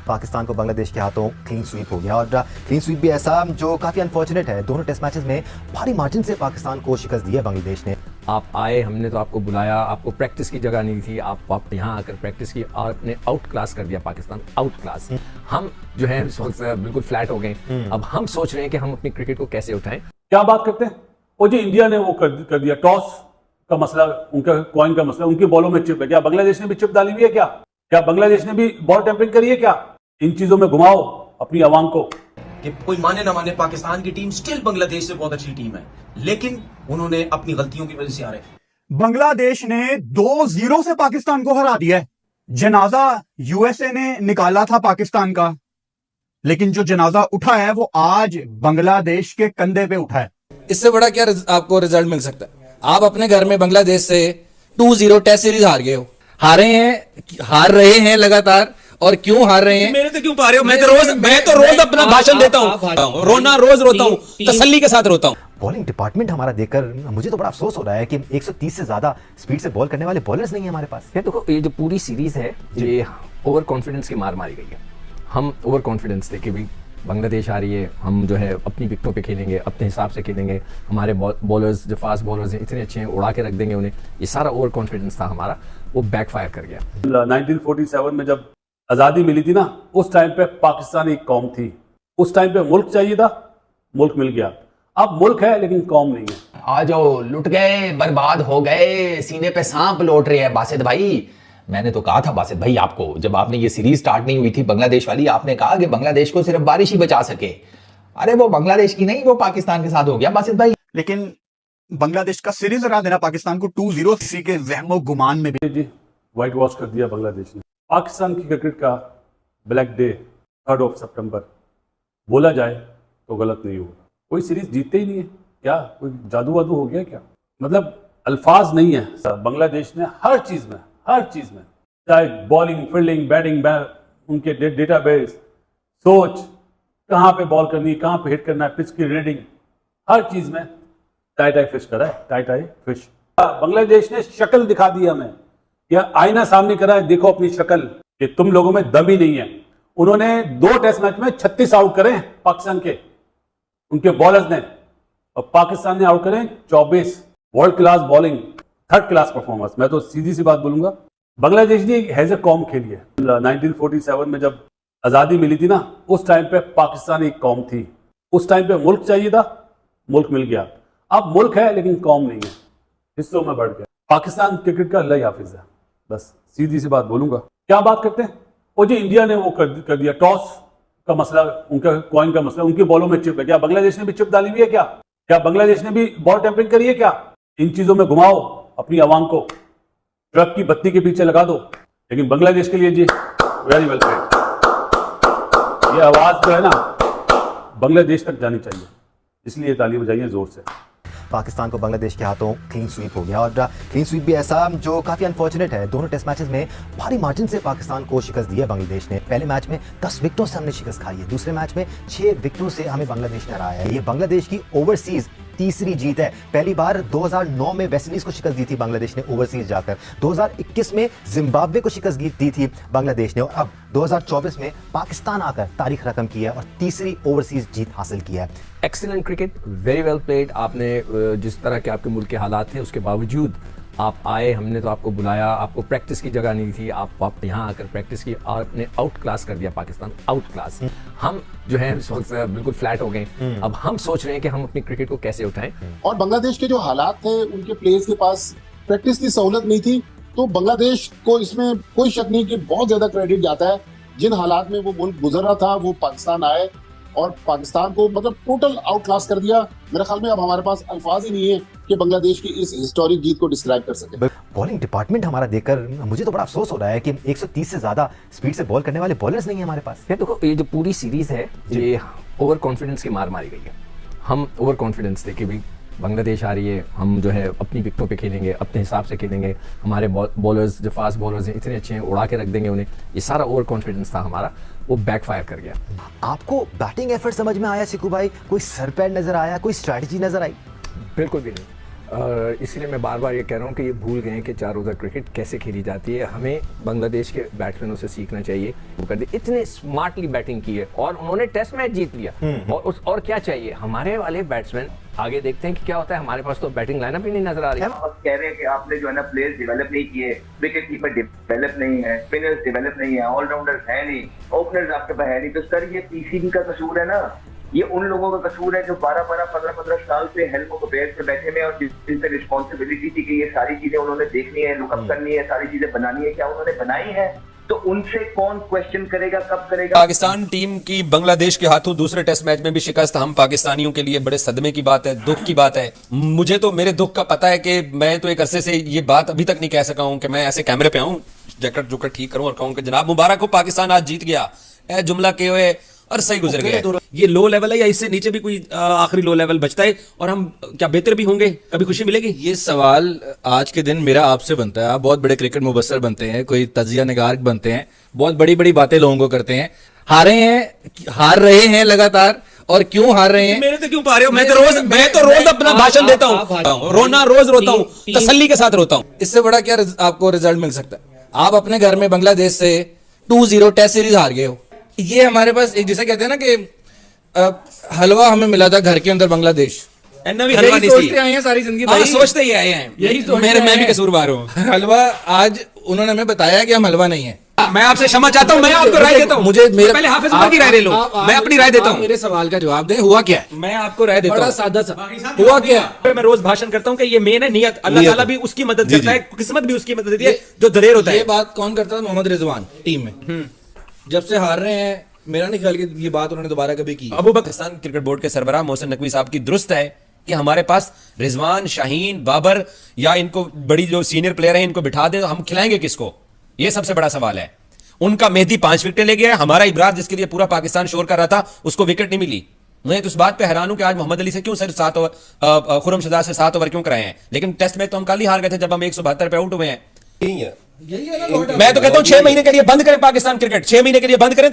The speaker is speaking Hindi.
पाकिस्तान को बांग्लादेश के हाथों क्लीन स्वीप हो गया और क्लीन स्वीप भी ऐसा जो काफी अनफॉर्चुनेट है। दोनों टेस्ट मैचेस में भारी मार्जिन से पाकिस्तान को शिकस्त दी है बांग्लादेश ने। आप आए, हमने तो आपको बुलाया, आपको प्रैक्टिस की जगह नहीं थी, आप यहाँ आकर प्रैक्टिस की और आपने आउट क्लास कर दिया पाकिस्तान, आउट क्लास। हम जो है इस वक्त बिल्कुल फ्लैट हो गए। अब हम सोच रहे हैं कि हम अपनी क्रिकेट को कैसे उठाएं। क्या बात करते हैं वो जी, इंडिया ने वो कर दिया, टॉस का मसला, उनका कॉइन का मसला, उनकी बॉलों में चिप है। क्या बांग्लादेश ने भी चिप डाली हुई है? क्या बांग्लादेश ने भी बॉल टेम्परिंग करी है? क्या इन चीजों में घुमाओ अपनी आवाम को। कि कोई माने ना माने, पाकिस्तान की टीम स्टिल बांग्लादेश से बहुत अच्छी टीम है, लेकिन उन्होंने अपनी गलतियों की वजह से हारे। बांग्लादेश ने 2-0 से पाकिस्तान को हरा दिया है। जनाजा यूएसए ने निकाला था पाकिस्तान का, लेकिन जो जनाजा उठा है वो आज बांग्लादेश के कंधे पे उठा है। इससे बड़ा क्या आपको रिजल्ट मिल सकता है? आप अपने घर में बांग्लादेश से 2-0 टेस्ट सीरीज हार गए हो, हार रहे हैं लगातार। और क्यों हार रहे हैं? मेरे तो क्यों पा रहे हो? मैं तो रोज अपना भाषण देता हूँ, रोना रोज रोता हूँ, तसल्ली के साथ रोता हूँ। बॉलिंग डिपार्टमेंट हमारा देखकर मुझे तो बड़ा अफसोस हो रहा है कि 130 से ज्यादा स्पीड से बॉल करने वाले बॉलर्स नहीं है हमारे पास। देखो, ये जो पूरी सीरीज है ये ओवर कॉन्फिडेंस की मार मारी गई है। हम ओवर कॉन्फिडेंस थे कि भाई बांग्लादेश आ रही है, हम जो है अपनी विकेटों पे खेलेंगे, अपने हिसाब से खेलेंगे, हमारे बॉलर्स जो फास्ट बॉलर्स हैं इतने अच्छे हैं, उड़ा के रख देंगे उन्हें। ये सारा ओवर कॉन्फिडेंस था हमारा, वो बैकफायर कर गया। 1947 में जब आज़ादी मिली थी ना, उस टाइम पे पाकिस्तान एक कौम थी। उस टाइम पे मुल्क चाहिए था, मुल्क मिल गया। अब मुल्क है लेकिन कौम नहीं है। आ जाओ, लुट गए, बर्बाद हो गए, सीने पे सांप लौट रहे हैं। बासित भाई, मैंने तो कहा था बासित भाई आपको, जब आपने ये सीरीज स्टार्ट नहीं हुई थी बांग्लादेश वाली, आपने कहा कि बांग्लादेश को सिर्फ बारिश ही बचा सके। अरे वो बांग्लादेश की नहीं, वो पाकिस्तान के साथ हो गया बासित भाई। लेकिन बांग्लादेश का सीरीज हरा देना पाकिस्तान को 2-0 किसी के वहमो गुमान में भी जी व्हाइट वॉश कर दिया बांग्लादेश ने। पाकिस्तान की क्रिकेट का ब्लैक डे 3 सितंबर बोला जाए तो गलत नहीं होगा। कोई सीरीज जीतते ही नहीं है। क्या कोई जादू वादू हो गया क्या? मतलब अल्फाज नहीं है। बांग्लादेश ने हर चीज में चाहे बॉलिंग, फील्डिंग, बैटिंग, उनके डेटाबेस, सोच, कहाँ पे बॉल करनी है, कहाँ पे हिट करना है, पिच की रीडिंग, हर चीज में टाई फिश करा है, टाई फिश। बांग्लादेश ने शक्ल दिखा दी हमें, या आईना सामने करा है, देखो अपनी शक्ल कि तुम लोगों में दम ही नहीं है। उन्होंने 2 टेस्ट मैच में 36 आउट करे पाकिस्तान के, उनके बॉलर्स ने, और पाकिस्तान ने आउट करे 24। World class bowling, third class performance. मैं तो सीधी सी बात बोलूंगा, बांग्लादेश ने हैज ए कौम खेली है। 1947 में जब आज़ादी मिली थी ना, उस टाइम पे पाकिस्तान एक कौम थी। उस टाइम पे मुल्क चाहिए था, मुल्क मिल गया। अब मुल्क है लेकिन कौम नहीं है, हिस्सों में बढ़ गया। पाकिस्तान क्रिकेट का अल्लाह हाफिज है, बस सीधी सी बात बोलूंगा। क्या बात करते हैं वो जी, इंडिया ने वो कर दिया, टॉस का मसला, उनका कॉइन का मसला, उनकी बॉलों में चिप है। क्या बांग्लादेश ने भी चिप डाली हुई है? क्या बांग्लादेश ने भी बॉल टेम्परिंग करी है? क्या इन चीजों में घुमाओ अपनी आवाम को, ट्रक की बत्ती के पीछे लगा दो। लेकिन बांग्लादेश के लिए जी वेरी वेल प्लेड। ये आवाज जो है ना बांग्लादेश तक जानी चाहिए, इसलिए ताली बजाइए जोर से। पाकिस्तान को बांग्लादेश के हाथों क्लीन स्वीप हो गया और क्लीन स्वीप भी ऐसा जो काफी अनफॉर्चुनेट है। दोनों टेस्ट मैचेस में भारी मार्जिन से पाकिस्तान को शिकस्त दी है बांग्लादेश ने। पहले मैच में 10 विकेटों से हमने शिकस्त खाई है, दूसरे मैच में 6 विकेटों से हमें बांग्लादेश ने हराया है। ये बांग्लादेश की ओवरसीज तीसरी जीत है। पहली बार 2009 में वेस्टइंडीज को शिकस्त दी थी बांग्लादेश ने ओवरसीज जाकर, 2021 में जिम्बाब्वे को शिकस्त दी थी बांग्लादेश ने, और अब 2024 में पाकिस्तान आकर तारीख रकम की है और तीसरी ओवरसीज जीत हासिल की है। Excellent cricket, very well played. आपने जिस तरह के आपके मुल्क के हालात थे उसके बावजूद आप आए, हमने तो आपको बुलाया, आपको प्रैक्टिस की जगह नहीं थी, आप यहाँ आकर प्रैक्टिस की और आपने आउट क्लास कर दिया पाकिस्तान, आउट क्लास। हम जो है इस वक्त बिल्कुल फ्लैट हो गए। अब हम सोच रहे हैं कि हम अपनी क्रिकेट को कैसे उठाएं। और बांग्लादेश के जो हालात थे, उनके प्लेयर्स के पास प्रैक्टिस की सहूलत नहीं थी, तो बांग्लादेश को इसमें कोई शक नहीं कि बहुत ज्यादा क्रेडिट जाता है। जिन हालात में वो मुल्क गुजर रहा था, वो पाकिस्तान आए और पाकिस्तान को मतलब टोटल आउट क्लास कर दिया। मेरे ख्याल में अब हमारे पास अल्फाज ही नहीं है कि बांग्लादेश की इस हिस्टोरिक जीत को डिस्क्राइब कर सके। बॉलिंग डिपार्टमेंट हमारा देखकर मुझे तो बड़ा अफसोस हो रहा है कि 130 से ज्यादा स्पीड से बॉल करने वाले बॉलर्स नहीं है हमारे पास। देखो, ये जो पूरी सीरीज है ये ओवर कॉन्फिडेंस की मार मारी गई है। हम ओवर कॉन्फिडेंस थे कि भाई बांग्लादेश आ रही है, हम जो है अपनी विकेटों पे खेलेंगे, अपने हिसाब से खेलेंगे, हमारे बॉलर्स जो फास्ट बॉलर्स हैं इतने अच्छे हैं, उड़ा के रख देंगे उन्हें। ये सारा ओवर कॉन्फिडेंस था हमारा, वो बैकफायर कर गया। आपको बैटिंग एफर्ट समझ में आया सिकू भाई? कोई सर पैर नजर आया, कोई स्ट्रैटेजी नजर आई? बिल्कुल भी नहीं। और इसीलिए मैं बार बार ये कह रहा हूँ कि ये भूल गए हैं कि 4 रोज़ा क्रिकेट कैसे खेली जाती है। हमें बांग्लादेश के बैट्समैनों से सीखना चाहिए। वो कर दी, इतने स्मार्टली बैटिंग की है और उन्होंने टेस्ट मैच जीत लिया। और क्या चाहिए हमारे वाले बैट्समैन, आगे देखते हैं कि क्या होता है। हमारे पास तो बैटिंग लाइनअप ही नहीं नजर आ रही है। आप कह रहे हैं कि आपने जो है ना प्लेयर्स डेवलप नहीं किए, विकेट कीपर डेवलप नहीं है, स्पिनर्स डेवलप नहीं है, ऑलराउंडर्स है नहीं, ओपनर्स आपके पास है नहीं, तो सर ये पीसीबी का कसूर है ना। ये उन लोगों का कसूर है जो 12-12, 15-15 साल से हेल्मों को बेस पे बैठे हुए और जिन पे रिस्पॉन्सिबिलिटी थी कि ये सारी चीजें उन्होंने देखनी है, लुकअप करनी है, सारी चीजें बनानी है, क्या उन्होंने बनाई है? तो उनसे कौन क्वेश्चन करेगा, कब करेगा? पाकिस्तान टीम की बांग्लादेश के हाथों दूसरे टेस्ट मैच में भी शिकस्त हम पाकिस्तानियों के लिए बड़े सदमे की बात है, दुख की बात है। मुझे तो मेरे दुख का पता है कि मैं तो एक अरसे से ये बात अभी तक नहीं कह सका हूं कि मैं ऐसे कैमरे पे आऊं, जैकेट जुकेट ठीक करूं और कहूं कि जनाब मुबारक हो, पाकिस्तान आज जीत गया। ए जुमला के हुए और सही गुजर गया। ये लो लेवल है या इससे नीचे भी कोई आखिरी लो लेवल बचता है और हम क्या बेहतर भी होंगे, कभी खुशी मिलेगी? ये सवाल आज के दिन मेरा आपसे बनता है। आप बहुत बड़े क्रिकेट मुबस्सर बनते हैं, कोई तजिया निगार बनते हैं, बहुत बड़ी बड़ी बातें लोगों को करते हैं। हार रहे हैं लगातार, और क्यों हार रहे हैं? मेरे तो क्यों पा रहे हो? मैं तो रोज अपना भाषण देता हूँ, रोना रोज रोता हूँ, तसल्ली के साथ रोता हूँ। इससे बड़ा क्या आपको रिजल्ट मिल सकता है? आप अपने घर में बांग्लादेश से 2-0 टेस्ट सीरीज हार गए हो। ये हमारे पास एक जिसे कहते हैं ना कि हलवा हमें मिला था घर के अंदर बांग्लादेश। सोचते आए हैं सारी जिंदगी, सोचते ही आए हैं, मैं भी कसूरवार हूँ। हलवा आज उन्होंने हमें बताया कि हम हलवा नहीं है। मैं आपसे क्षमा चाहता हूँ, मैं आपको राय देता हूँ। मुझे पहले हाफिज उमर की राय ले लो, मैं अपनी राय देता हूँ। मेरे सवाल का जवाब दें, हुआ क्या है? मैं आपको राय देता हूँ, बड़ा सादा सा। हुआ क्या? मैं रोज भाषण करता हूँ कि ये मेन है नियत, अल्लाह ताला भी उसकी मदद करता है, किस्मत भी उसकी मदद देती है जो दलेर होता है। ये बात कौन करता है? मोहम्मद रिजवान टीम में जब से हार रहे हैं, मेरा नहीं ख्याल कि ये बात उन्होंने दोबारा कभी की। अबू बकर पाकिस्तान क्रिकेट बोर्ड के सरबराह मोहसिन नकवी साहब की दुरुस्त है कि हमारे पास रिजवान, शाहीन, बाबर या इनको बड़ी जो सीनियर प्लेयर हैं इनको बिठा दे तो हम खिलाएंगे किसको? ये सबसे बड़ा सवाल है। उनका मेहदी 5 विकेटें ले गया, हमारा इब्रार जिसके लिए पूरा पाकिस्तान शोर कर रहा था उसको विकेट नहीं मिली। मैं तो इस बात पे हैरान हूं कि आज मोहम्मद अली से क्यों सिर्फ 7 ओवर, खुरम शहजाद से 7 ओवर क्यों कराए हैं? लेकिन टेस्ट मैच तो हम कल ही हार गए थे जब हम 172 पे आउट हुए हैं। मैं तो कहता हूं 6 महीने के लिए बंद करें पाकिस्तान क्रिकेट, 6 महीने के लिए बंद करें।